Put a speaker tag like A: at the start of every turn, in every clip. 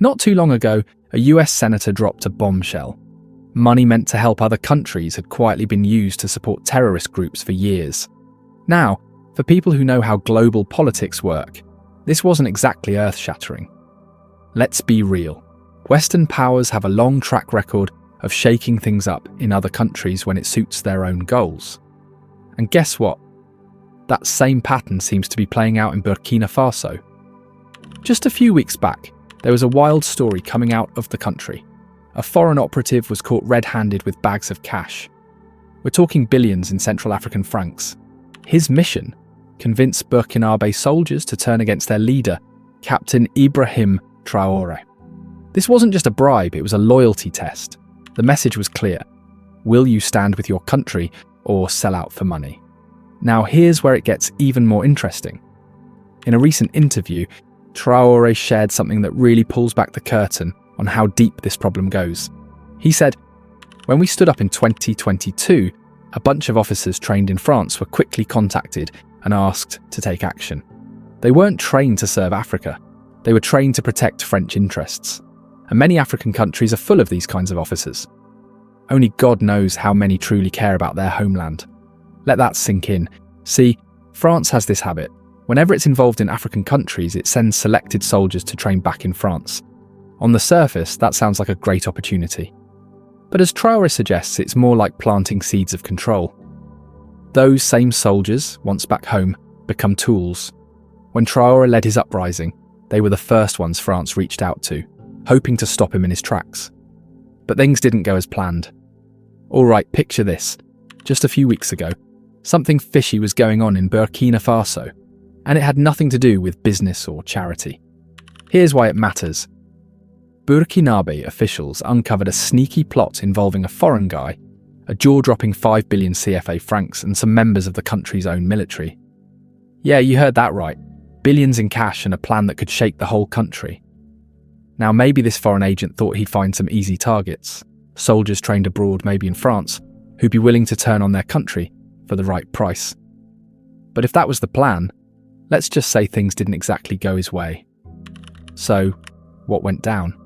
A: Not too long ago, a US senator dropped a bombshell. Money meant to help other countries had quietly been used to support terrorist groups for years. Now, for people who know how global politics work, this wasn't exactly earth-shattering. Let's be real. Western powers have a long track record of shaking things up in other countries when it suits their own goals. And guess what? That same pattern seems to be playing out in Burkina Faso. Just a few weeks back, there was a wild story coming out of the country. A foreign operative was caught red-handed with bags of cash. We're talking billions in Central African francs. His mission? Convince Burkinabe soldiers to turn against their leader, Captain Ibrahim Traoré. This wasn't just a bribe, it was a loyalty test. The message was clear. Will you stand with your country or sell out for money? Now here's where it gets even more interesting. In a recent interview, Traoré shared something that really pulls back the curtain on how deep this problem goes. He said, "When we stood up in 2022, a bunch of officers trained in France were quickly contacted and asked to take action. They weren't trained to serve Africa. They were trained to protect French interests. And many African countries are full of these kinds of officers. Only God knows how many truly care about their homeland. Let that sink in. See, France has this habit. Whenever it's involved in African countries, it sends selected soldiers to train back in France. On the surface, that sounds like a great opportunity. But as Traoré suggests, it's more like planting seeds of control. Those same soldiers, once back home, become tools. When Traoré led his uprising, they were the first ones France reached out to, hoping to stop him in his tracks. But things didn't go as planned. Alright, picture this. Just a few weeks ago, something fishy was going on in Burkina Faso, and it had nothing to do with business or charity. Here's why it matters. Burkinabe officials uncovered a sneaky plot involving a foreign guy, a jaw-dropping 5 billion CFA francs, and some members of the country's own military. Yeah, you heard that right. Billions in cash and a plan that could shake the whole country. Now maybe this foreign agent thought he'd find some easy targets, soldiers trained abroad, maybe in France, who'd be willing to turn on their country for the right price. But if that was the plan, let's just say things didn't exactly go his way. So, what went down?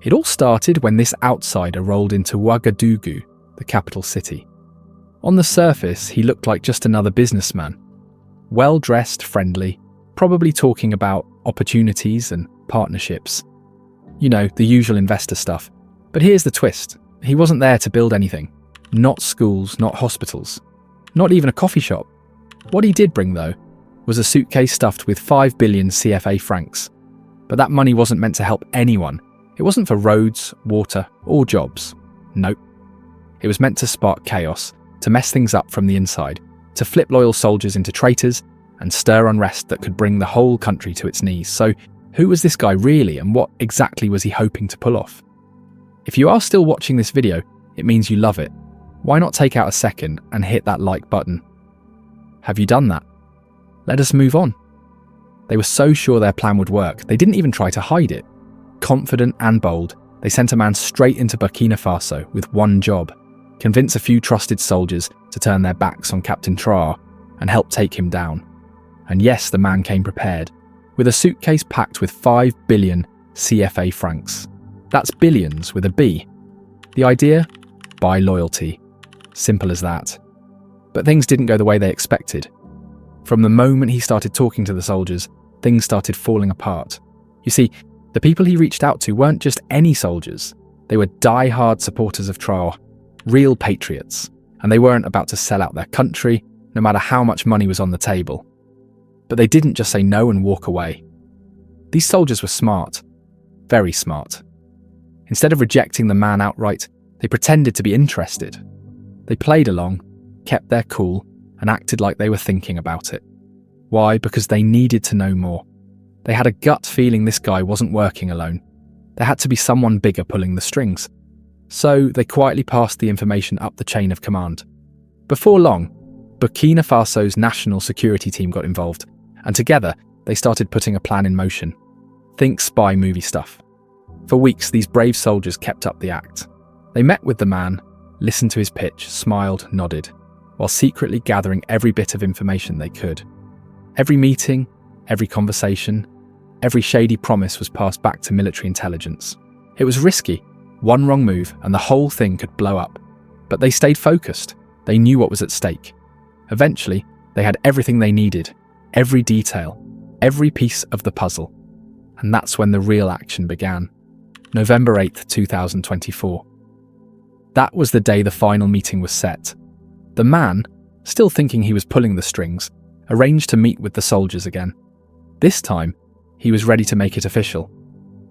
A: It all started when this outsider rolled into Ouagadougou, the capital city. On the surface, he looked like just another businessman. Well-dressed, friendly, probably talking about opportunities and partnerships. You know, the usual investor stuff. But here's the twist. He wasn't there to build anything. Not schools, not hospitals. Not even a coffee shop. What he did bring, though, was a suitcase stuffed with 5 billion CFA francs. But that money wasn't meant to help anyone. It wasn't for roads, water, or jobs. Nope. It was meant to spark chaos, to mess things up from the inside, to flip loyal soldiers into traitors, and stir unrest that could bring the whole country to its knees. So, who was this guy really, and what exactly was he hoping to pull off? If you are still watching this video, it means you love it. Why not take out a second and hit that like button? Have you done that? Let us move on. They were so sure their plan would work, they didn't even try to hide it. Confident and bold, they sent a man straight into Burkina Faso with one job: convince a few trusted soldiers to turn their backs on Captain Traoré and help take him down. And yes, the man came prepared, with a suitcase packed with 5 billion CFA francs. That's billions with a B. The idea? Buy loyalty. Simple as that. But things didn't go the way they expected. From the moment he started talking to the soldiers, things started falling apart. You see, the people he reached out to weren't just any soldiers. They were die-hard supporters of Traoré, real patriots, and they weren't about to sell out their country, no matter how much money was on the table. But they didn't just say no and walk away. These soldiers were smart, very smart. Instead of rejecting the man outright, they pretended to be interested. They played along, kept their cool, and acted like they were thinking about it. Why? Because they needed to know more. They had a gut feeling this guy wasn't working alone. There had to be someone bigger pulling the strings. So they quietly passed the information up the chain of command. Before long, Burkina Faso's national security team got involved, and together they started putting a plan in motion. Think spy movie stuff. For weeks, these brave soldiers kept up the act. They met with the man, listened to his pitch, smiled, nodded, while secretly gathering every bit of information they could. Every meeting, every conversation, every shady promise was passed back to military intelligence. It was risky. One wrong move and the whole thing could blow up. But they stayed focused. They knew what was at stake. Eventually, they had everything they needed, every detail, every piece of the puzzle. And that's when the real action began. November 8th, 2024. That was the day the final meeting was set. The man, still thinking he was pulling the strings, arranged to meet with the soldiers again. This time, he was ready to make it official.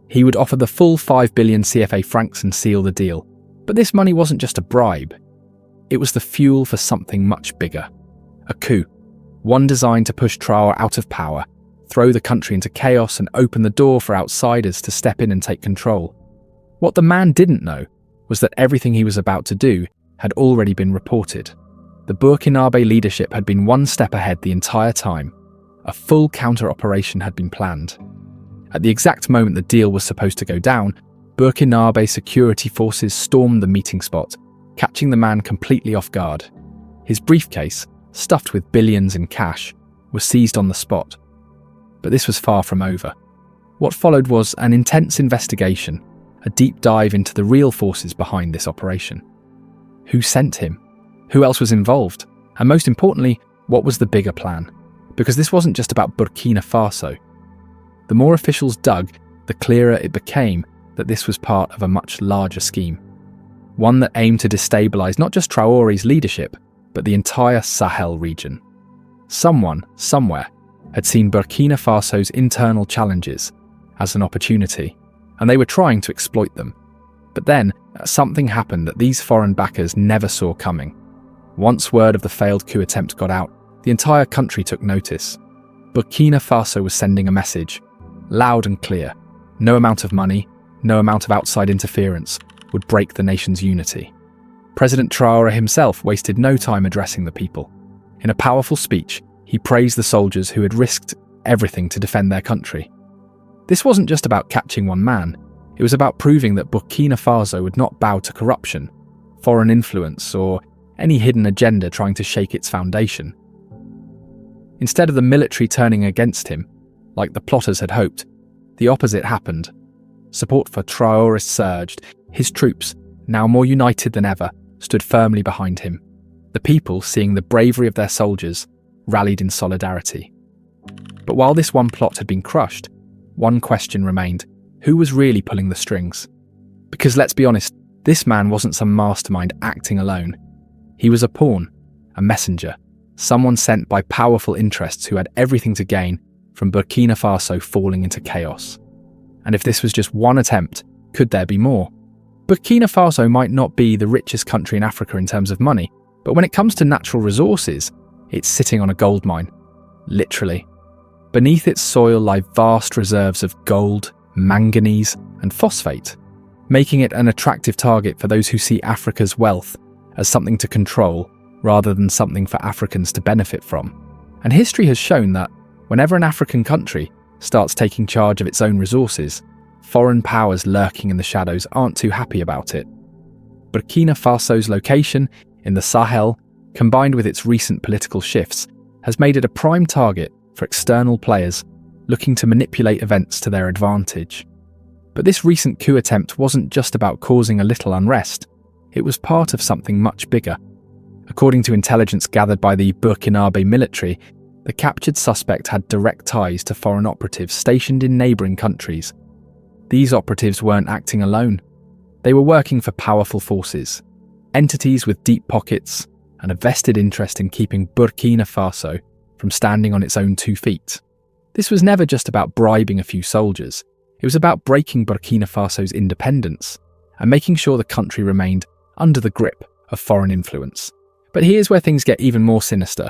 A: He would offer the full 5 billion CFA francs and seal the deal. But this money wasn't just a bribe. It was the fuel for something much bigger. A coup. One designed to push Traore out of power, throw the country into chaos and open the door for outsiders to step in and take control. What the man didn't know was that everything he was about to do had already been reported. The Burkinabe leadership had been one step ahead the entire time. A full counter-operation had been planned. At the exact moment the deal was supposed to go down, Burkinabe security forces stormed the meeting spot, catching the man completely off guard. His briefcase, stuffed with billions in cash, was seized on the spot. But this was far from over. What followed was an intense investigation, a deep dive into the real forces behind this operation. Who sent him? Who else was involved? And most importantly, what was the bigger plan? Because this wasn't just about Burkina Faso. The more officials dug, the clearer it became that this was part of a much larger scheme. One that aimed to destabilise not just Traore's leadership, but the entire Sahel region. Someone, somewhere, had seen Burkina Faso's internal challenges as an opportunity, and they were trying to exploit them. But then, something happened that these foreign backers never saw coming. Once word of the failed coup attempt got out, the entire country took notice. Burkina Faso was sending a message, loud and clear. No amount of money, no amount of outside interference would break the nation's unity. President Traore himself wasted no time addressing the people. In a powerful speech, he praised the soldiers who had risked everything to defend their country. This wasn't just about catching one man, it was about proving that Burkina Faso would not bow to corruption, foreign influence, or any hidden agenda trying to shake its foundation. Instead of the military turning against him, like the plotters had hoped, the opposite happened. Support for Traore surged. His troops, now more united than ever, stood firmly behind him. The people, seeing the bravery of their soldiers, rallied in solidarity. But while this one plot had been crushed, one question remained: who was really pulling the strings? Because let's be honest, this man wasn't some mastermind acting alone. He was a pawn, a messenger, someone sent by powerful interests who had everything to gain from Burkina Faso falling into chaos. And if this was just one attempt, could there be more? Burkina Faso might not be the richest country in Africa in terms of money, but when it comes to natural resources, it's sitting on a gold mine. Literally. Beneath its soil lie vast reserves of gold, manganese, and phosphate, making it an attractive target for those who see Africa's wealth as something to control rather than something for Africans to benefit from. And history has shown that whenever an African country starts taking charge of its own resources, foreign powers lurking in the shadows aren't too happy about it. Burkina Faso's location in the Sahel, combined with its recent political shifts, has made it a prime target for external players looking to manipulate events to their advantage. But this recent coup attempt wasn't just about causing a little unrest, it was part of something much bigger. According to intelligence gathered by the Burkinabe military, the captured suspect had direct ties to foreign operatives stationed in neighbouring countries. These operatives weren't acting alone. They were working for powerful forces, entities with deep pockets and a vested interest in keeping Burkina Faso from standing on its own 2 feet. This was never just about bribing a few soldiers. It was about breaking Burkina Faso's independence and making sure the country remained under the grip of foreign influence. But here's where things get even more sinister.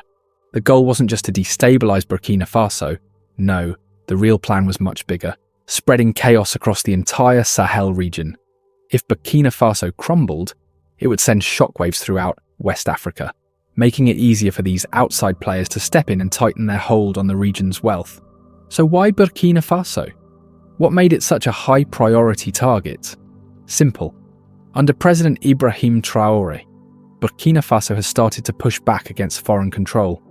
A: The goal wasn't just to destabilise Burkina Faso. No, the real plan was much bigger, spreading chaos across the entire Sahel region. If Burkina Faso crumbled, it would send shockwaves throughout West Africa, making it easier for these outside players to step in and tighten their hold on the region's wealth. So why Burkina Faso? What made it such a high priority target? Simple. Under President Ibrahim Traoré, Burkina Faso has started to push back against foreign control.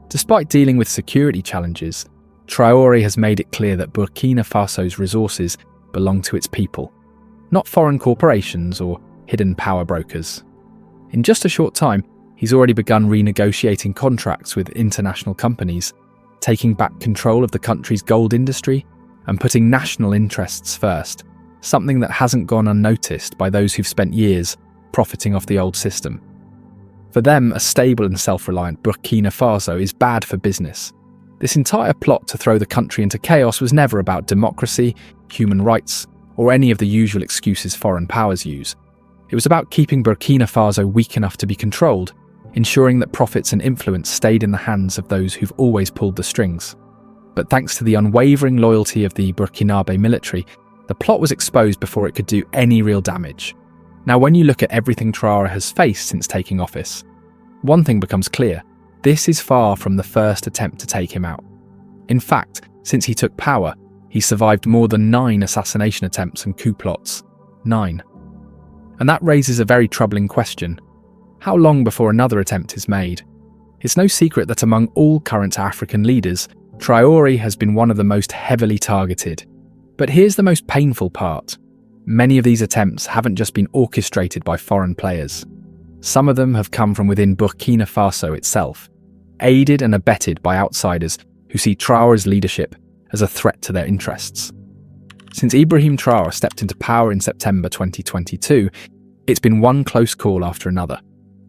A: Despite dealing with security challenges, Traore has made it clear that Burkina Faso's resources belong to its people, not foreign corporations or hidden power brokers. In just a short time, he's already begun renegotiating contracts with international companies, taking back control of the country's gold industry and putting national interests first, something that hasn't gone unnoticed by those who've spent years profiting off the old system. For them, a stable and self-reliant Burkina Faso is bad for business. This entire plot to throw the country into chaos was never about democracy, human rights, or any of the usual excuses foreign powers use. It was about keeping Burkina Faso weak enough to be controlled, ensuring that profits and influence stayed in the hands of those who've always pulled the strings. But thanks to the unwavering loyalty of the Burkinabe military, the plot was exposed before it could do any real damage. Now, when you look at everything Traore has faced since taking office, one thing becomes clear: this is far from the first attempt to take him out. In fact, since he took power, he survived more than 9 assassination attempts and coup plots. 9. And that raises a very troubling question. How long before another attempt is made? It's no secret that among all current African leaders, Traore has been one of the most heavily targeted. But here's the most painful part. Many of these attempts haven't just been orchestrated by foreign players. Some of them have come from within Burkina Faso itself, aided and abetted by outsiders who see Traore's leadership as a threat to their interests. Since Ibrahim Traoré stepped into power in September 2022, it's been one close call after another.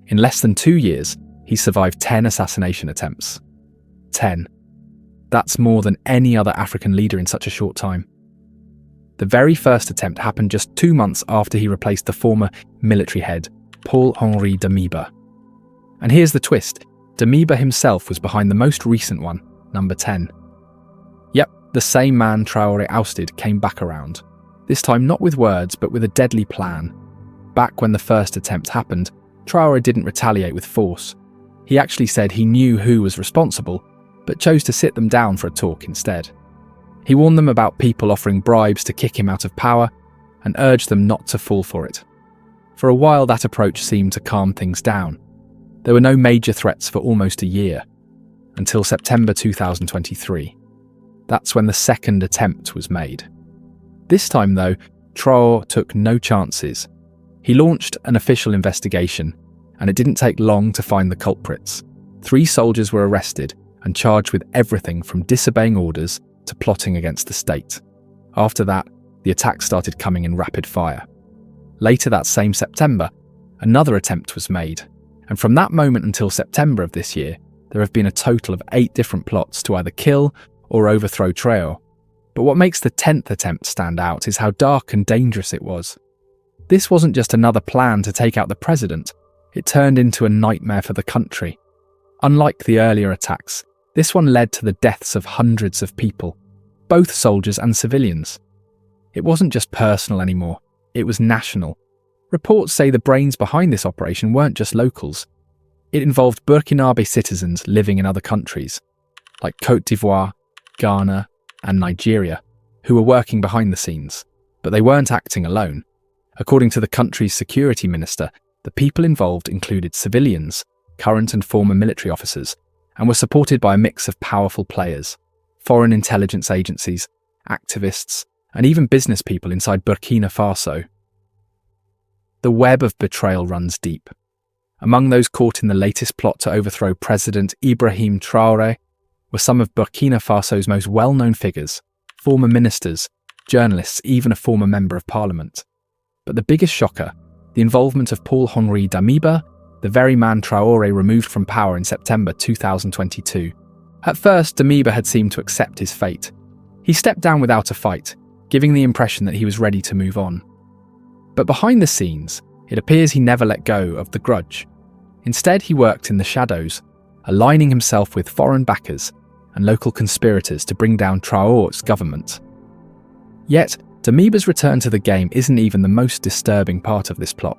A: In less than 2 years, he's survived 10 assassination attempts. 10. That's more than any other African leader in such a short time. The very first attempt happened just 2 months after he replaced the former military head, Paul-Henri Damiba. And here's the twist: Damiba himself was behind the most recent one, number 10. Yep, the same man Traore ousted came back around. This time not with words, but with a deadly plan. Back when the first attempt happened, Traore didn't retaliate with force. He actually said he knew who was responsible, but chose to sit them down for a talk instead. He warned them about people offering bribes to kick him out of power and urged them not to fall for it. For a while, that approach seemed to calm things down. There were no major threats for almost a year, until September 2023. That's when the second attempt was made. This time, though, Traore took no chances. He launched an official investigation, and it didn't take long to find the culprits. 3 soldiers were arrested and charged with everything from disobeying orders to plotting against the state. After that, the attacks started coming in rapid fire. Later that same September, another attempt was made, and from that moment until September of this year, there have been a total of 8 different plots to either kill or overthrow Traore. But what makes the 10th attempt stand out is how dark and dangerous it was. This wasn't just another plan to take out the president, it turned into a nightmare for the country. Unlike the earlier attacks, this one led to the deaths of hundreds of people, both soldiers and civilians. It wasn't just personal anymore, it was national. Reports say the brains behind this operation weren't just locals. It involved Burkinabe citizens living in other countries, like Côte d'Ivoire, Ghana, and Nigeria, who were working behind the scenes. But they weren't acting alone. According to the country's security minister, the people involved included civilians, current and former military officers, and were supported by a mix of powerful players, foreign intelligence agencies, activists, and even business people inside Burkina Faso. The web of betrayal runs deep. Among those caught in the latest plot to overthrow President Ibrahim Traoré were some of Burkina Faso's most well-known figures, former ministers, journalists, even a former member of parliament. But the biggest shocker, the involvement of Paul-Henri Damiba, the very man Traoré removed from power in September 2022. At first, Damiba had seemed to accept his fate. He stepped down without a fight, giving the impression that he was ready to move on. But behind the scenes, it appears he never let go of the grudge. Instead, he worked in the shadows, aligning himself with foreign backers and local conspirators to bring down Traoré's government. Yet, Damiba's return to the game isn't even the most disturbing part of this plot.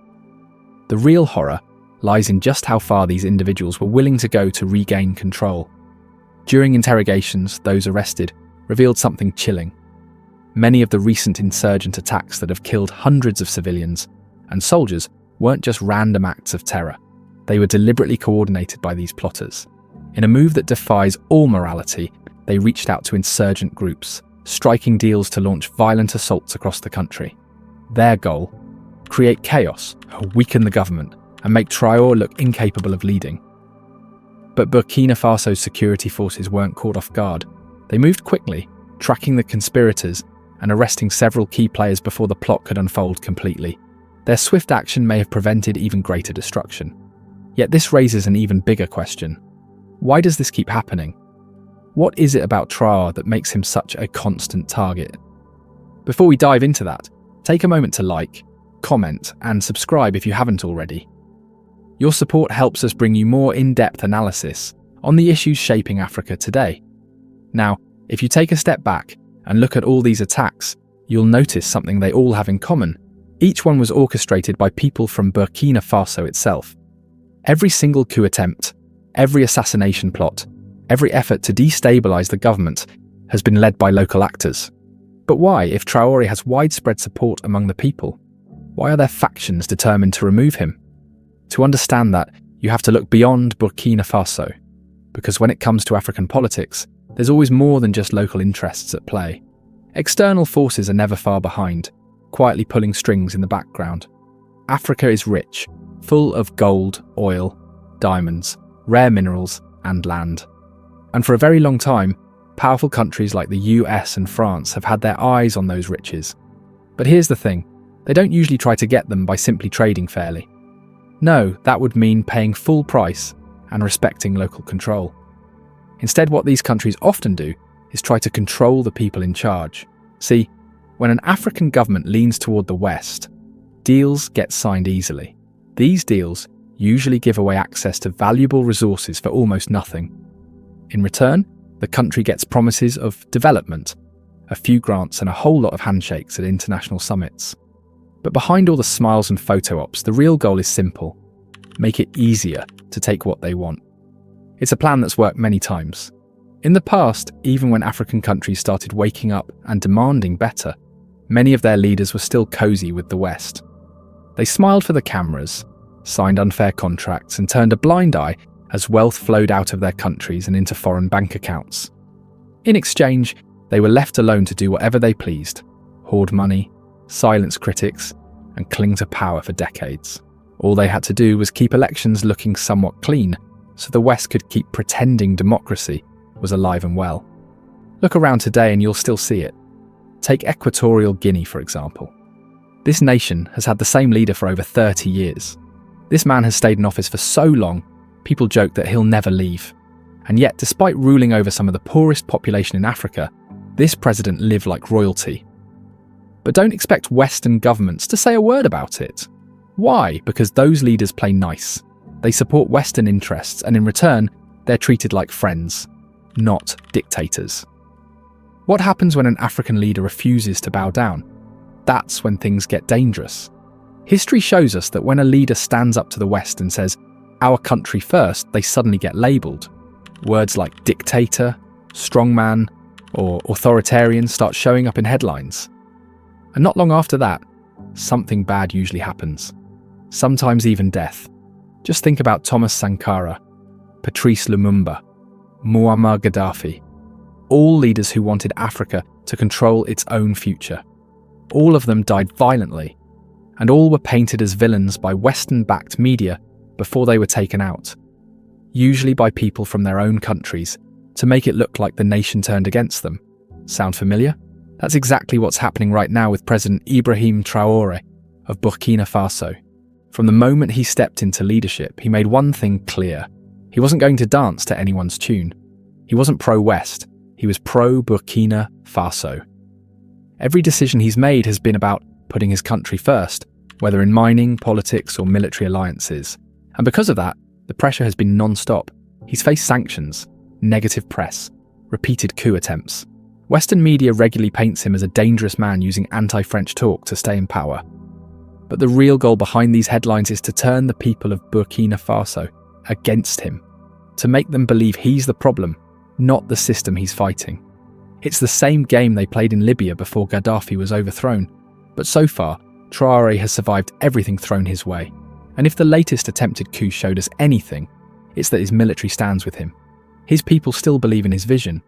A: The real horror lies in just how far these individuals were willing to go to regain control. During interrogations, those arrested revealed something chilling. Many of the recent insurgent attacks that have killed hundreds of civilians and soldiers weren't just random acts of terror. They were deliberately coordinated by these plotters. In a move that defies all morality, they reached out to insurgent groups, striking deals to launch violent assaults across the country. Their goal? Create chaos, weaken the government, and make Traore look incapable of leading. But Burkina Faso's security forces weren't caught off guard. They moved quickly, tracking the conspirators and arresting several key players before the plot could unfold completely. Their swift action may have prevented even greater destruction. Yet this raises an even bigger question. Why does this keep happening? What is it about Traore that makes him such a constant target? Before we dive into that, take a moment to like, comment, and subscribe if you haven't already. Your support helps us bring you more in-depth analysis on the issues shaping Africa today. Now, if you take a step back and look at all these attacks, you'll notice something they all have in common. Each one was orchestrated by people from Burkina Faso itself. Every single coup attempt, every assassination plot, every effort to destabilize the government has been led by local actors. But why, if Traore has widespread support among the people? Why are there factions determined to remove him? To understand that, you have to look beyond Burkina Faso, because when it comes to African politics, there's always more than just local interests at play. External forces are never far behind, quietly pulling strings in the background. Africa is rich, full of gold, oil, diamonds, rare minerals, and land. And for a very long time, powerful countries like the US and France have had their eyes on those riches. But here's the thing, they don't usually try to get them by simply trading fairly. No, that would mean paying full price and respecting local control. Instead, what these countries often do is try to control the people in charge. See, when an African government leans toward the West, deals get signed easily. These deals usually give away access to valuable resources for almost nothing. In return, the country gets promises of development, a few grants and a whole lot of handshakes at international summits. But behind all the smiles and photo ops, the real goal is simple: make it easier to take what they want. It's a plan that's worked many times. In the past, even when African countries started waking up and demanding better, many of their leaders were still cozy with the West. They smiled for the cameras, signed unfair contracts, and turned a blind eye as wealth flowed out of their countries and into foreign bank accounts. In exchange, they were left alone to do whatever they pleased, hoard money, silence critics, and cling to power for decades. All they had to do was keep elections looking somewhat clean, so the West could keep pretending democracy was alive and well. Look around today and you'll still see it. Take Equatorial Guinea, for example. This nation has had the same leader for over 30 years. This man has stayed in office for so long, people joke that he'll never leave. And yet, despite ruling over some of the poorest population in Africa, this president lived like royalty. But don't expect Western governments to say a word about it. Why? Because those leaders play nice. They support Western interests, and in return, they're treated like friends, not dictators. What happens when an African leader refuses to bow down? That's when things get dangerous. History shows us that when a leader stands up to the West and says, "Our country first," they suddenly get labelled. Words like dictator, strongman, or authoritarian start showing up in headlines. And not long after that, something bad usually happens. Sometimes even death. Just think about Thomas Sankara, Patrice Lumumba, Muammar Gaddafi. All leaders who wanted Africa to control its own future. All of them died violently, and all were painted as villains by Western-backed media before they were taken out. Usually by people from their own countries, to make it look like the nation turned against them. Sound familiar? That's exactly what's happening right now with President Ibrahim Traoré of Burkina Faso. From the moment he stepped into leadership, he made one thing clear. He wasn't going to dance to anyone's tune. He wasn't pro-West, he was pro-Burkina Faso. Every decision he's made has been about putting his country first, whether in mining, politics, or military alliances. And because of that, the pressure has been non-stop. He's faced sanctions, negative press, repeated coup attempts. Western media regularly paints him as a dangerous man using anti-French talk to stay in power. But the real goal behind these headlines is to turn the people of Burkina Faso against him, to make them believe he's the problem, not the system he's fighting. It's the same game they played in Libya before Gaddafi was overthrown, but so far, Traoré has survived everything thrown his way. And if the latest attempted coup showed us anything, it's that his military stands with him. His people still believe in his vision,